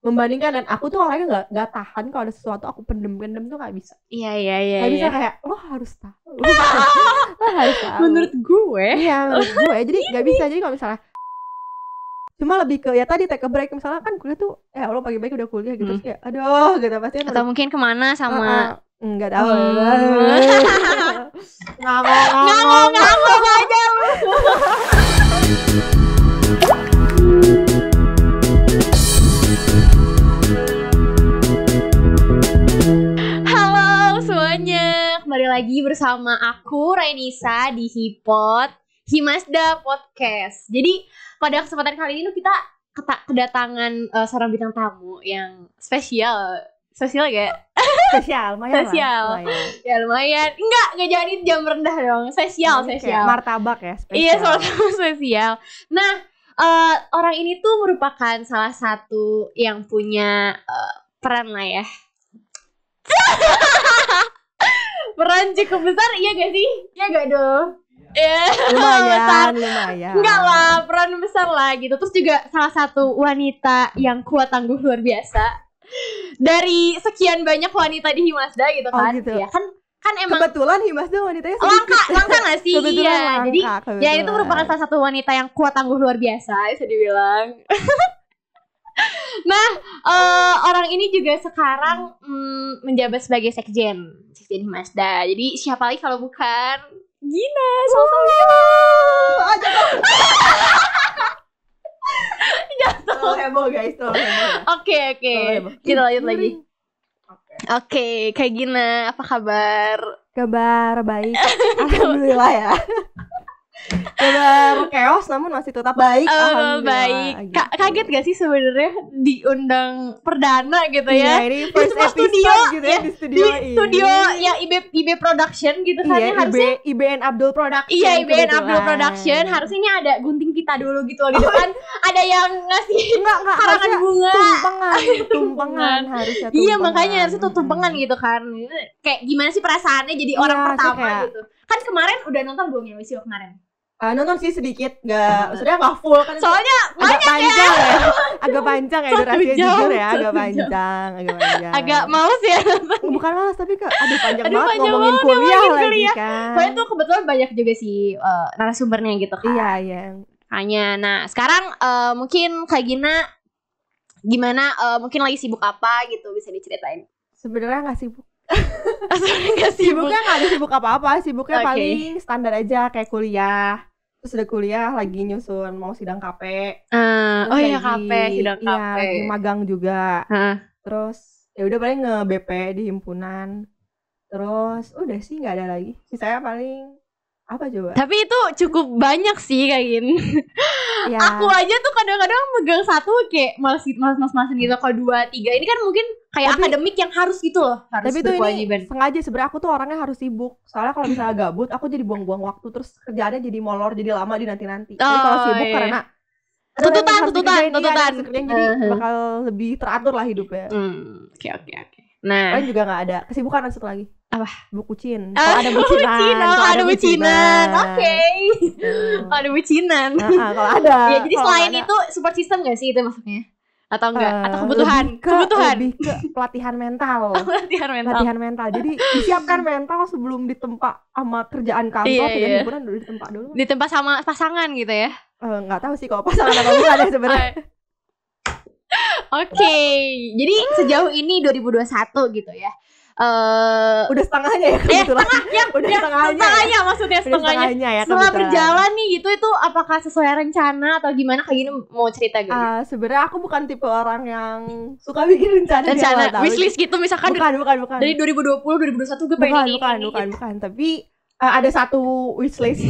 membandingkan, dan aku tuh orangnya nggak tahan kalau ada sesuatu aku pendem tuh nggak bisa. Iya. Nggak bisa kayak lo harus tahu. Lo harus tahu. Menurut gue. Iya, menurut gue. Jadi nggak bisa. Jadi kalau misalnya cuma lebih ke ya tadi take a break, misalnya kan kuliah tuh lo pagi-pagi udah kuliah gitu terus kayak aduh gitu pasti kan. Atau mungkin kemana sama nggak tahu. Ngomong aja lu. Halo semuanya, kembali lagi bersama aku Rainisa di Himasda Podcast. Jadi pada kesempatan kali ini kita kedatangan seorang bintang tamu yang spesial gak? Spesial. Ya lumayan. Enggak jadi jam rendah dong. Spesial. Martabak ya, spesial. Iya, martabak spesial. Nah, orang ini tuh merupakan salah satu yang punya peran lah ya. Peran cukup besar, iya gak sih? Iya gak dong? Ya, lumayan. Enggak lah, peran besar lah gitu. Terus juga salah satu wanita yang kuat tangguh luar biasa dari sekian banyak wanita di Himasda gitu kan. Oh, gitu. Ya kan emang kebetulan Himasda wanitanya sedikit. Langka gak sih? Iya. Jadi kebetulan. Ya itu merupakan salah satu wanita yang kuat tangguh luar biasa bisa dibilang. Nah, orang ini juga sekarang menjabat sebagai sekjen Himasda. Jadi siapa lagi kalau bukan Gina Salsabila. Jatuh heboh guys, Oke. Kita lanjut lagi. Oke, Kak Gina, apa kabar? Kabar baik. Alhamdulillah ya. Kabar chaos namun masih tetap baik. Baik. Kaget gak sih sebenarnya diundang perdana gitu ya? Iya, ini first episode studio gitu ya, di studio ini. Studio ya IB Production gitu kan ya, harusnya IBN Abdul Production. Iya, IBN Abdul Production. Harusnya ini ada gunting pita dulu gitu kan. Ada yang ngasih karangan bunga. Tumpengan harusnya. Iya, makanya harusnya tuh tumpengan gitu kan. Kayak gimana sih perasaannya jadi orang pertama gitu. Kan kemarin udah nonton belum ya Wisio kemarin? Nonton sih sedikit, maksudnya nggak full kan. Soalnya agak panjang ya. Agak panjang ya durasinya, jujur ya, agak panjang. Agak males ya. Bukan males tapi panjang banget ngomongin kuliah lagi kan. Soalnya tuh kebetulan banyak juga sih narasumbernya gitu kan. Iya. Hanya nah, sekarang mungkin Kak Gina gimana, mungkin lagi sibuk apa gitu, bisa diceritain? Sebenarnya nggak sibuk. Sibuknya nggak ada sibuk apa-apa. Sibuknya paling standar aja kayak kuliah. Terus udah kuliah lagi nyusun mau sidang KP. Sidang KP. Iya, magang juga. Terus ya udah paling nge-BP di himpunan. Terus udah sih nggak ada lagi. Sisanya paling apa coba? Tapi itu cukup banyak sih kayak gini. Ya. Aku aja tuh kadang-kadang megang satu kayak malas-malasan gitu. Kalau 2, 3 ini kan mungkin kayak akademik yang harus gitu loh. Harus tapi berkewajiban. Itu ini sengaja sebenarnya aku tuh orangnya harus sibuk. Soalnya kalau misalnya gabut aku jadi buang-buang waktu. Terus kerjaannya jadi molor, jadi lama dinanti-nanti. Jadi kalau sibuk karena tuntutan. Jadi bakal lebih teratur lah hidupnya. Oke. Nah, juga nggak ada kesibukan satu lagi. Apa? Bukucin. Kalau ada bucinan. Oke. Ada bucinan. Kalau ada. Ya, jadi selain itu support system nggak sih itu maksudnya? Atau enggak? Atau kebutuhan? Lebih ke pelatihan mental. Pelatihan mental. Jadi disiapkan mental sebelum ditempa sama kerjaan kantor. Hiburan dulu ditempa dulu. Ditempa sama pasangan gitu ya? Nggak tahu sih kalau pasangan atau bukan ya sebenarnya. Oke. Jadi sejauh ini 2021 gitu ya. Udah setengahnya ya kebetulan. Setengahnya maksudnya setengahnya ya, setelah berjalan nih gitu, itu apakah sesuai rencana atau gimana? Kayak gini mau cerita gitu? Sebenarnya aku bukan tipe orang yang suka bikin rencana wishlist gitu misalkan. Bukan. Dari 2020 2021 gue pengen ini. Bukan. Tapi ada satu wishlist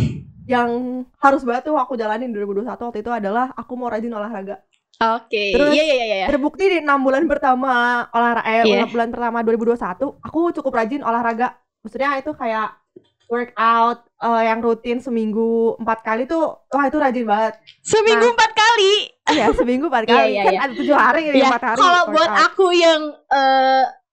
yang harus banget tuh aku jalanin 2021 waktu itu adalah aku mau rajin olahraga. Oke. Terus iya. Terbukti di 6 bulan pertama 6 bulan pertama 2021 aku cukup rajin olahraga. Maksudnya itu kayak workout yang rutin seminggu 4 kali tuh, wah itu rajin banget. Seminggu 4 kali? Iya, seminggu 4 kali. Kan ada 7 hari ini 4 hari. Kalau buat aku yang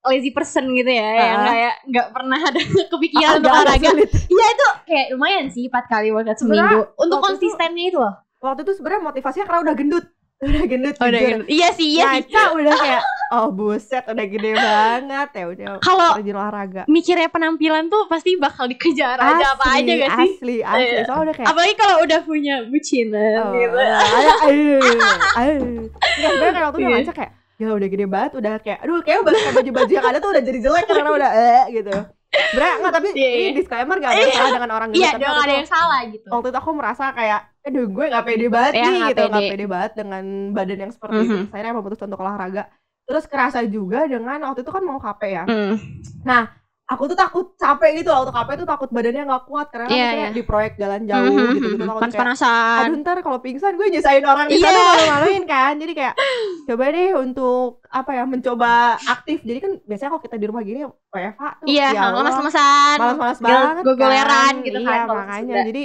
lazy person gitu ya, yang kayak nggak pernah ada kepikiran untuk olahraga. Iya itu kayak lumayan sih 4 kali workout seminggu. Untuk konsistennya itu loh. Waktu itu sebenarnya motivasinya karena udah gendut. Udah gendut Udah jujur. gitu. Iya sih. Ngaca udah kayak oh buset udah gede banget ya udah. Kalau rajin olahraga. Mikirnya penampilan tuh pasti bakal dikejar aja apa aja gak sih? Asli. Soalnya udah kayak apalagi kalau udah punya bucinan gitu. Enggak, sebenernya kayak waktu udah ngaca kayak ya udah gede banget, udah kayak aduh kayak baju-baju yang ada tuh udah jadi jelek karena udah gitu. Sebenernya enggak, tapi ini disclaimer gak ada salah dengan orang gitu. Iya, gak ada yang salah gitu. Waktu itu aku merasa kayak aduh gue gak pede banget nih gitu, gak pede banget dengan badan yang seperti itu. Akhirnya memutuskan untuk olahraga. Terus kerasa juga dengan waktu itu kan mau KP ya. Nah aku tuh takut capek gitu loh, waktu KP tuh takut badannya gak kuat karena maksudnya di proyek jalan jauh gitu-gitu. Panas-panasan. Aduh ntar kalau pingsan gue nyesain orang di sana malu-maluin kan. Jadi kayak coba deh untuk apa ya, mencoba aktif. Jadi kan biasanya kalau kita di rumah gini WFH tuh lemas-lemesan, malas banget gogoleran gitu kan. Iya makanya jadi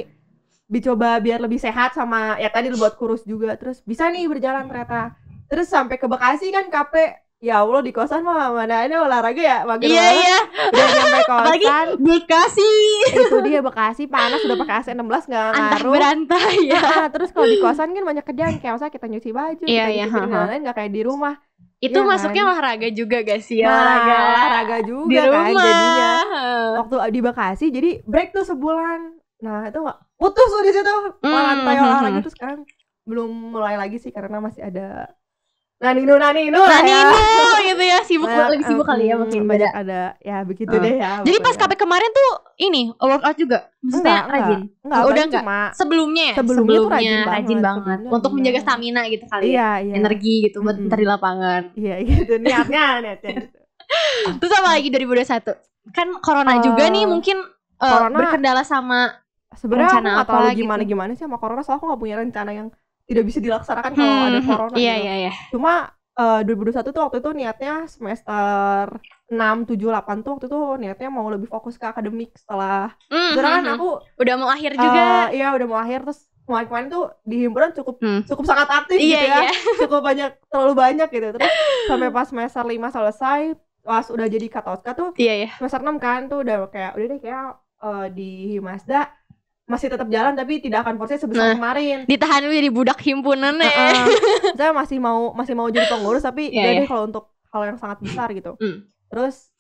dicoba biar lebih sehat sama ya tadi buat kurus juga. Terus bisa nih berjalan ternyata. Terus sampai ke Bekasi kan KP. Ya Allah di kosan mah mana ada olahraga ya mager banget. Iya. Udah nyampe kosan Bekasi. Itu dia Bekasi panas udah pakai AC 16 enggak ngaruh. Berantai ya. Terus kalau di kosan kan banyak kerjaan kayak misalnya kita nyuci baju, kita nyuci lain enggak kayak di rumah. Itu masuknya olahraga juga gak sih? Olahraga juga di rumah. Kan jadinya. Waktu di Bekasi jadi break tuh sebulan. Nah, itu enggak putus tuh di situ. Lantai olahraga tuh sekarang belum mulai lagi sih karena masih ada Nanino gitu ya, lebih sibuk kali ya mungkin banyak ada ya begitu deh ya. Jadi pas KP kemarin tuh ini workout juga, maksudnya rajin? Enggak, udah enggak? Sebelumnya tuh rajin banget untuk menjaga stamina gitu kali ya, energi gitu buat ntar di lapangan. Iya gitu niatnya. Terus apa lagi 2021? Kan corona juga nih mungkin berkendala sama sebenarnya aku nggak terlalu gimana sih sama corona, soalnya aku nggak punya rencana yang tidak bisa dilaksanakan kalau ada corona. Iya. Cuma 2021 tuh waktu itu niatnya semester 6, 7, 8 tuh waktu itu niatnya mau lebih fokus ke akademik setelah sekarang kan aku udah mau akhir juga. Iya udah mau akhir, terus kemarin tuh di himpunan cukup sangat aktif gitu ya. Cukup terlalu banyak gitu. Terus sampai pas semester 5 selesai, pas udah jadi Katoska tuh semester 6 kan tuh udah kayak udah deh kayak di Himasda masih tetap jalan tapi tidak akan porsi sebesar kemarin. Ditahan dulu jadi budak himpunan ya. Saya masih mau jadi pengurus tapi deh kalau untuk hal yang sangat besar gitu. Terus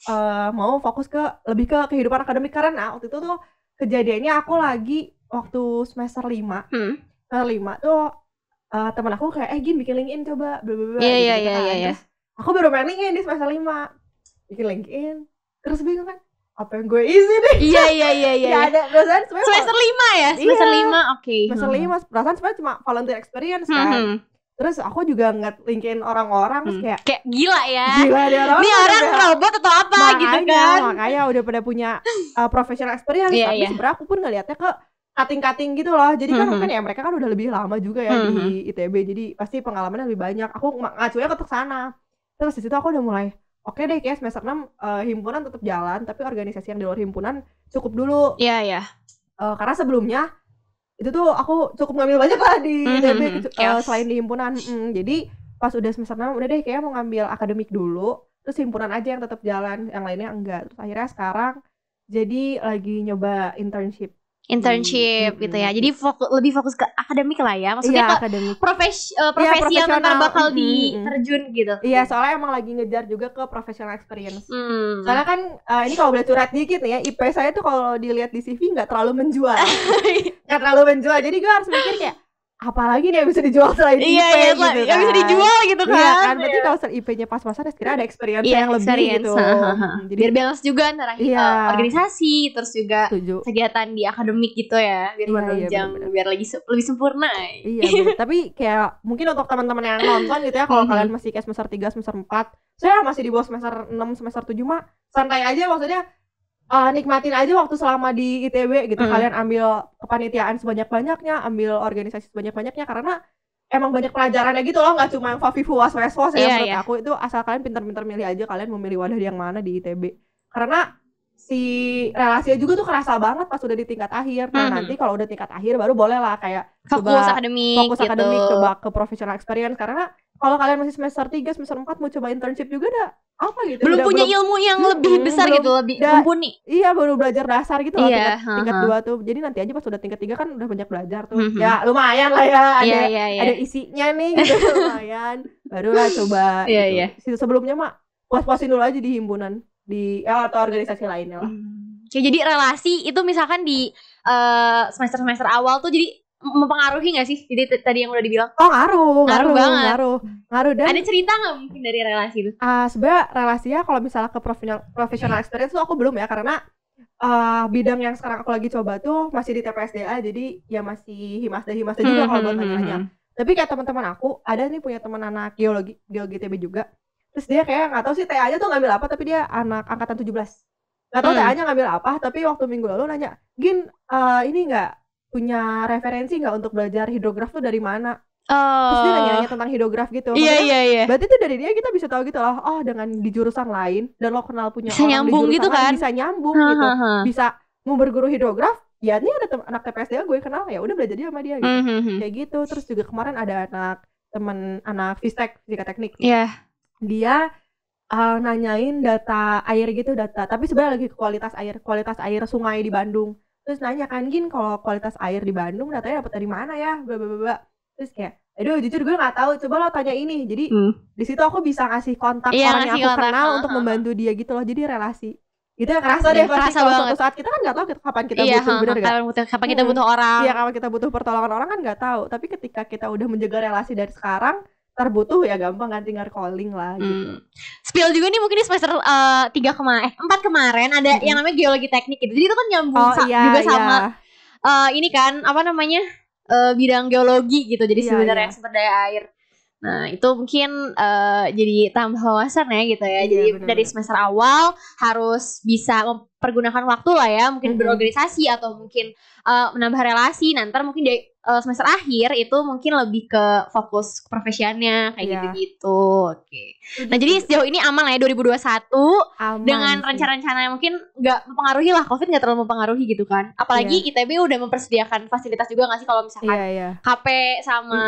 mau fokus lebih ke kehidupan akademik karena waktu itu tuh kejadiannya aku lagi waktu semester 5. Semester 5 tuh teman aku kayak Gin bikin LinkedIn coba Iya. Aku baru main LinkedIn di semester 5. Bikin LinkedIn terus bingung kan apa yang gue isi nih? Iya. Gak ada perasaan semester 5 ya? Semester 5, oke. Semester 5, perasaan sebenarnya cuma volunteer experience kan. Terus aku juga ngeliat LinkedIn orang-orang terus kayak gila ya. Gila dia orang. Ini orang robot atau apa gitu kan. Makanya udah pada punya professional experience. Tapi sebenarnya aku pun ngeliatnya ke cutting gitu loh. Jadi kan mungkin ya mereka kan udah lebih lama juga ya di ITB. Jadi pasti pengalamannya lebih banyak. Aku ngacunya ke sana. Terus di situ aku udah mulai oke deh kayak semester 6 himpunan tetap jalan tapi organisasi yang di luar himpunan cukup dulu. Iya. Karena sebelumnya itu tuh aku cukup ngambil banyak lah di ITB selain di himpunan. Jadi pas udah semester 6 udah deh kayak mau ngambil akademik dulu terus himpunan aja yang tetap jalan, yang lainnya enggak. Terus akhirnya sekarang jadi lagi nyoba internship gitu ya. Jadi lebih fokus ke akademik lah ya. Maksudnya ke profesi yang ntar bakal diterjun gitu. Iya, soalnya emang lagi ngejar juga ke professional experience. Soalnya kan ini kalau boleh curhat dikit nih ya, IP saya tuh kalau dilihat di CV nggak terlalu menjual. Jadi gue harus mikir kayak apalagi nih yang bisa dijual selain IP gitu kan. Yang bisa dijual gitu kan. Iya kan, berarti kalau IP-nya pas-pasan sekiranya ada experience yang lebih gitu. Jadi biar balance juga antara organisasi terus juga kegiatan di akademik gitu ya. Biar menunjang, biar lebih sempurna. Iya, tapi kayak mungkin untuk teman-teman yang nonton gitu ya, kalau kalian masih kayak semester 3, semester 4, saya masih di bawah semester 6, semester 7 mah santai aja, maksudnya nikmatin aja waktu selama di ITB gitu. Kalian ambil kepanitiaan sebanyak-banyaknya, ambil organisasi sebanyak-banyaknya karena emang banyak pelajarannya gitu loh, nggak cuma yang fafifu was-was ya. Menurut aku itu asal kalian pintar-pintar milih aja kalian mau milih wadah yang mana di ITB. Karena si relasinya juga tuh kerasa banget pas udah di tingkat akhir. Nah nanti kalau udah tingkat akhir baru boleh lah kayak fokus akademik coba ke professional experience. Karena kalau kalian masih semester 3, semester 4 mau coba internship juga apa gitu. Belum punya ilmu yang lebih besar gitu, lebih mumpuni. Iya, baru belajar dasar gitu loh, tingkat 2 tuh. Jadi nanti aja pas udah tingkat 3 kan udah banyak belajar tuh. Ya lumayan lah ya, ada isinya nih gitu, lumayan. Barulah coba gitu. Sebelumnya mah puas-puasin dulu aja di himpunan atau organisasi lainnya lah. Jadi relasi itu misalkan di semester-semester awal tuh jadi mempengaruhi gak sih? Jadi tadi yang udah dibilang. Oh ngaruh banget. Ngaruh dan ada cerita gak mungkin dari relasi itu? Sebenarnya relasinya kalau misalnya ke professional experience tuh aku belum ya, karena bidang yang sekarang aku lagi coba tuh masih di TPSDA, jadi ya masih himasda juga kalau buat nanya-nanya. Tapi kayak teman-teman aku ada nih punya teman anak geologi TB juga. Terus dia kayak nggak tahu sih TA-nya tuh ngambil apa, tapi dia anak angkatan 17. Nggak tahu TA-nya ngambil apa, tapi waktu minggu lalu nanya, Gin, ini nggak punya referensi nggak untuk belajar hidrograf tuh dari mana? Terus dia nanya tentang hidrograf gitu. Iya. Berarti tuh dari dia kita bisa tahu gitu loh. Oh, dengan di jurusan lain dan lo kenal punya bisa orang nyambung di jurusan gitu kan? Bisa nyambung gitu. Bisa mau berguru hidrograf. Ya ini ada anak TPSDA gue kenal, ya udah belajar dia sama dia gitu. Kayak gitu. Terus juga kemarin ada anak Fistek, fisika teknik. Iya. Dia nanyain data air gitu, tapi sebenarnya lagi kualitas air sungai di Bandung. Terus nanya kan, Gin, kalau kualitas air di Bandung datanya dapat dari mana ya? Terus kayak, aduh jujur gue nggak tahu, coba lo tanya ini. Jadi di situ aku bisa ngasih kontak orang yang aku kenal untuk membantu dia gitu loh. Jadi relasi itu yang kerasa deh pasti kalau suatu saat kita kan nggak tahu kapan kita butuh, bener nggak? Kapan kita butuh orang? Iya, kapan kita butuh pertolongan orang kan nggak tahu. Tapi ketika kita udah menjaga relasi dari sekarang, terbutuh ya gampang kan, tinggal calling lah gitu. Spill juga nih mungkin di semester 4 kemarin ada yang namanya geologi teknik gitu. Jadi itu kan nyambung juga sama ini kan apa namanya bidang geologi gitu. Jadi sebenarnya sumber daya air. Nah itu mungkin jadi tambah wawasan ya gitu ya. Jadi bener. Dari semester awal harus bisa mempergunakan waktu lah ya. Mungkin berorganisasi atau mungkin menambah relasi. Nanti mungkin di semester akhir itu mungkin lebih ke fokus profesionalnya kayak gitu-gitu. Oke. Nah jadi sejauh ini aman lah ya 2021 dengan rencana-rencana yang mungkin gak mempengaruhi lah, COVID gak terlalu mempengaruhi gitu kan. Apalagi ITB udah mempersediakan fasilitas juga gak sih kalau misalkan HP sama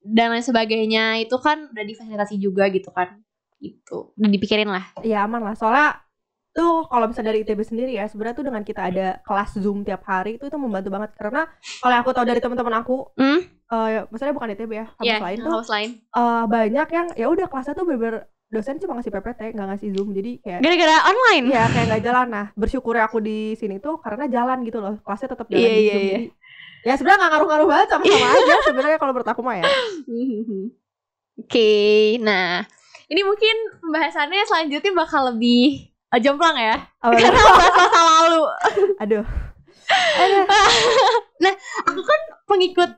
dan lain sebagainya itu kan udah difasilitasi juga gitu kan. Gitu. Udah dipikirin lah. Iya aman lah, soalnya tuh kalau misalnya dari ITB sendiri ya sebenarnya tuh dengan kita ada kelas Zoom tiap hari itu membantu banget, karena kalau yang aku tahu dari teman-teman aku maksudnya bukan ITB ya, kampus lain banyak yang ya udah kelasnya tuh bener dosen cuma ngasih PPT, nggak ngasih Zoom, jadi kayak gara-gara online ya kayak nggak jalan. Nah bersyukur aku di sini tuh karena jalan gitu loh, kelasnya tetap jalan di Zoom. Jadi ya sebenarnya nggak ngaruh-ngaruh banget, sama-sama aja sebenarnya kalau menurut aku mah ya. Oke, nah ini mungkin pembahasannya selanjutnya bakal lebih jomplang ya, karena bahas masa lalu. Aduh. Nah, aku kan pengikut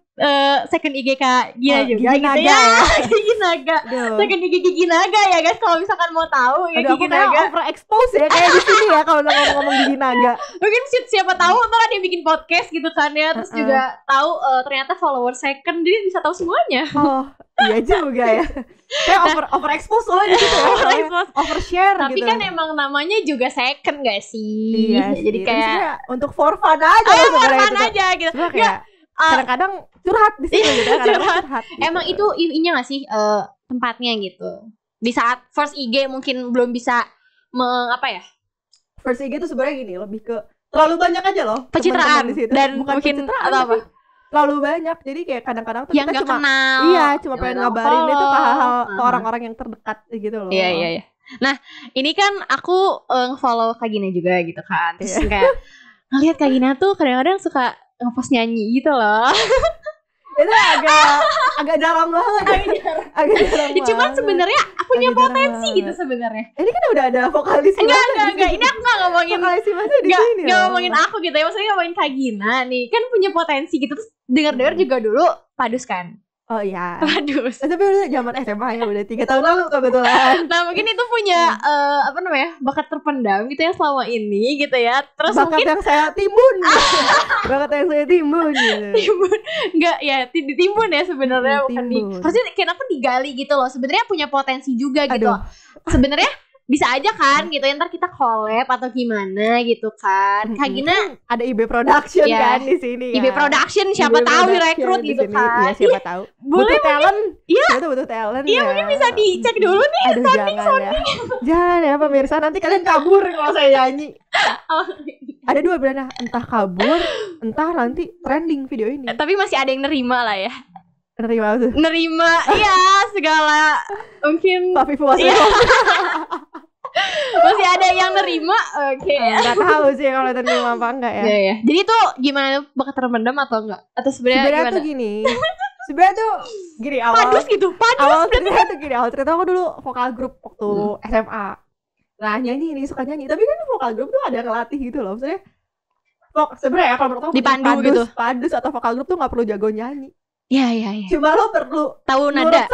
second IG Kak Gina juga Gigi gitu Naga ya. Gigi Naga. Second IG Gigi Naga ya guys, kalau misalkan mau tahu ya Gigi Naga. Overexpose ya kayak di sini ya kalau ngomong Gigi Naga. Mungkin siapa tahu ntar dia bikin podcast gitu kan ya, terus juga tahu ternyata follower second, dia bisa tahu semuanya. Oh, iya juga ya. Kayak overexpose loh di situ ya. Overshare gitu. Tapi kan emang namanya juga second gak sih? Iya, jadi kayak untuk for fun aja. For fun aja gitu. Kayak kadang-kadang curhat di sini gitu kan. Curhat. Emang itu ininya gak sih tempatnya gitu. Di saat first IG mungkin belum bisa First IG tuh sebenarnya gini, lebih ke terlalu banyak aja loh pencitraan di situ. Dan bukan mungkin pencitraan atau apa? Terlalu banyak, jadi kayak kadang-kadang tuh yang kita cuma kenal, cuma pengen ngabarin itu ke hal-hal ke orang-orang yang terdekat gitu loh. Iya. Nah ini kan aku nge-follow Kak Gina juga gitu kan, terus kayak ngeliat Kak Gina tuh kadang-kadang suka nge-post nyanyi gitu loh. Itu agak jarang banget. Agak jarang. Cuman sebenarnya punya potensi gitu sebenarnya. Ini kan udah ada vokalis. Enggak. Ini aku nggak ngomongin vokalis masa di sini. Nggak ngomongin aku gitu ya. Maksudnya ngomongin Kak Gina nih. Kan punya potensi gitu. Terus dengar juga dulu Padus kan. Oh iya. Padus. Tapi udah zaman SMA ya, udah 3 tahun lalu kebetulan. Nah mungkin itu punya bakat terpendam gitu ya selama ini gitu ya. Terus bakat mungkin yang saya timbun. Bakat yang saya timbun gitu. Timbun. Enggak ya, ditimbun ya sebenarnya, bukan di. Harusnya kenapa digali gitu loh. Sebenarnya punya potensi juga gitu. Sebenarnya bisa aja kan gitu, ntar kita collab atau gimana gitu kan. Kak Gina ada IB Production kan di sini. IB Production siapa tahu rekrut gitu kan. Iya, siapa tahu. Boleh butuh talent. Iya, butuh talent. Iya, mungkin bisa dicek dulu nih. Aduh, jangan ya. Jangan ya pemirsa, nanti kalian kabur kalau saya nyanyi. Ada dua benar, entah kabur, entah nanti trending video ini. Tapi masih ada yang nerima lah ya. Nerima iya segala mungkin tapi puas iya. Masih ada yang nerima. Oke. Nggak tahu sih kalau nerima apa enggak ya. Iya. Jadi tuh gimana, bakal terpendam atau enggak? Atau sebenarnya tuh gini. Sebenarnya tuh gini awal. Padus gitu. Awal cerita aku dulu vokal grup waktu SMA. Nah nyanyi nih, suka nyanyi. Tapi kan vokal grup tuh ada ngelatih gitu loh. Maksudnya sebenarnya kalau menurut aku dipandu gitu. Padus atau vokal grup tuh nggak perlu jago nyanyi. Iya. Cuma lo perlu tahu nada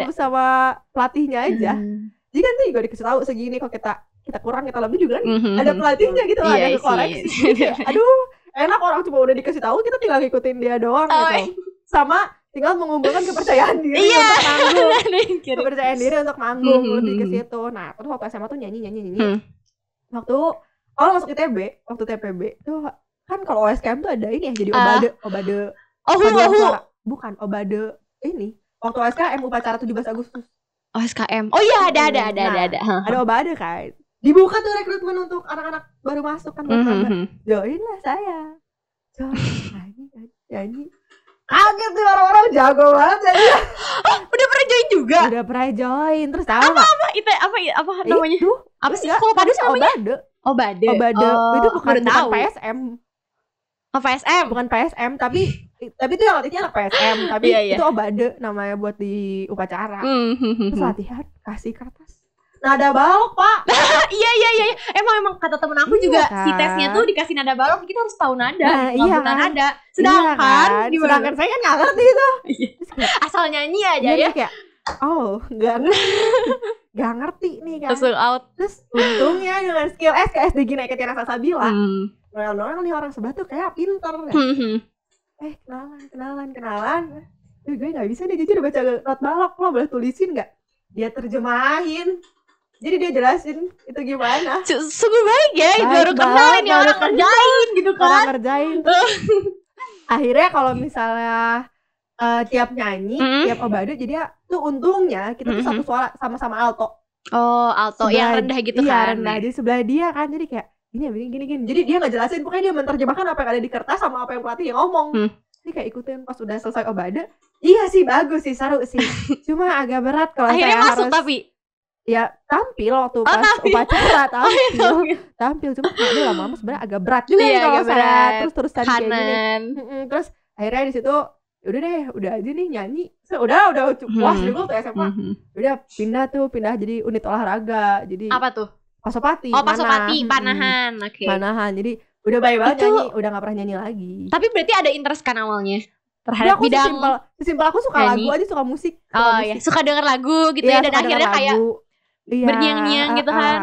sama pelatihnya aja. Jadi kan tuh juga dikasih tahu segini, kok kita kurang kita lebih juga kan ada pelatihnya gitu, ada koreksi. Aduh, enak orang cuma udah dikasih tahu, kita tinggal ngikutin dia doang gitu. Sama tinggal mengumpulkan kepercayaan diri untuk manggung. Kepercayaan diri untuk manggung lebih ke situ. Nah, terus waktu SMA tuh nyanyi. Waktu masuk ITB, waktu TPB tuh kan kalau OSKM tuh ada ini ya, jadi obade. Bukan obade ini. Waktu OSKM upacara 17 Agustus. OSKM. Oh iya, ada. Ada obade kan. Dibuka tuh rekrutmen untuk anak-anak baru masuk kan. Join lah saya. Nyanyi. Kaget tuh orang-orang, jago banget ya. Udah pernah join juga? Udah pernah join. Terus tahu apa itu apa namanya? Apa sih? Kalau padus namanya? Obade. Itu bukan PSM. Oh, PSM. Bukan PSM, tapi itu yang latihnya anak PSM, tapi itu obade namanya buat di upacara. Terus latihan kasih kertas nada balok, Pak. Iya. Emang kata temen aku juga kan? Si tesnya tuh dikasih nada balok, kita harus tahu nada. Iya kan? Nada. Sedangkan saya kan nggak ngerti itu. Asal nyanyi aja ya. Kayak nggak ngerti nih kan. Langsung out. Terus untungnya dengan skill SKSD Gina Ekatina Salsabila, Noel nih orang sebelah tuh kayak pinter ya. Kenalan. Gue nggak bisa nih jujur baca not balok, lo boleh tulisin nggak? Dia terjemahin. Jadi dia jelasin itu gimana. Sungguh baik ya, baru kenal ini orang kerjain gitu kan. Orang kerjain. Akhirnya kalau misalnya tiap nyanyi, tiap obade, jadi ya tuh untungnya kita tuh satu suara sama-sama alto. Oh, alto yang rendah gitu kan. Iya, rendah di sebelah dia kan. Jadi kayak gini. Jadi dia nggak jelasin, pokoknya dia menerjemahkan apa yang ada di kertas sama apa yang pelatih yang ngomong. Jadi kayak ikutin pas udah selesai obade. Iya sih, bagus sih, seru sih. Cuma agak berat kalau akhirnya saya masuk harus tapi ya tampil waktu pas upacara tampil cuma lama-lama sebenarnya agak berat juga kalau saya terus-terusan kayak gini. Terus akhirnya di situ udah aja nih nyanyi. Udah puas juga tuh SMA. Udah pindah jadi unit olahraga. Jadi apa tuh? Pasopati. Oh, Pasopati, Panahan. Oke. Panahan. Jadi udah baik banget nyanyi, udah enggak pernah nyanyi lagi. Tapi berarti ada interest kan awalnya terhadap bidang. Sesimpel aku suka lagu aja, suka musik. Iya, suka denger lagu gitu ya, dan akhirnya kayak bernyanyi gitu kan.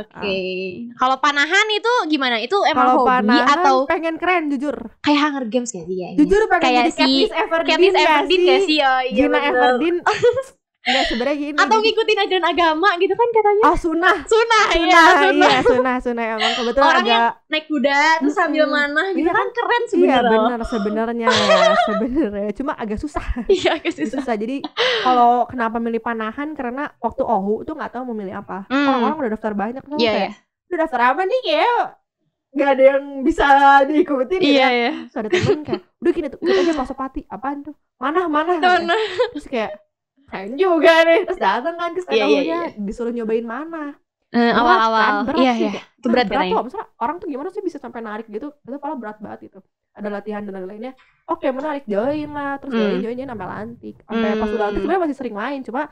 Oke. Kalau Panahan itu gimana? Itu emang hobi atau pengen keren jujur? Kayak Hunger Games kayak dia. Jujur pengen jadi Katniss Everdeen gak sih? Oh iya. Gina Everdeen. Enggak, sebenarnya gini. Atau ngikutin ajaran agama gitu kan katanya. Oh, sunah. Iya, sunah emang kebetulan orang agak yang naik kuda terus sambil manah gitu kan keren sebenarnya. Iya, benar sebenarnya. Cuma agak susah. Iya, agak susah. Jadi kalau kenapa milih Panahan, karena waktu OHU tuh enggak tahu mau milih apa. Orang-orang udah daftar banyak tuh kayak. Udah daftar apa nih kayak enggak ada yang bisa diikutin gitu. Iya. Terus ada temen kayak, udah gini tuh, ikut aja Pasopati. Apaan tuh? Mana? Terus kayak keren juga nih, terus datang kan ke stand disuruh nyobain mana awal-awal kan, iya itu berat tuh, misalnya orang tuh gimana sih bisa sampai narik gitu, itu malah berat banget itu, ada latihan dan lain-lainnya. Oke, menarik, join lah, terus join sampai lantik, sampai pas udah lantik sebenarnya masih sering main, cuma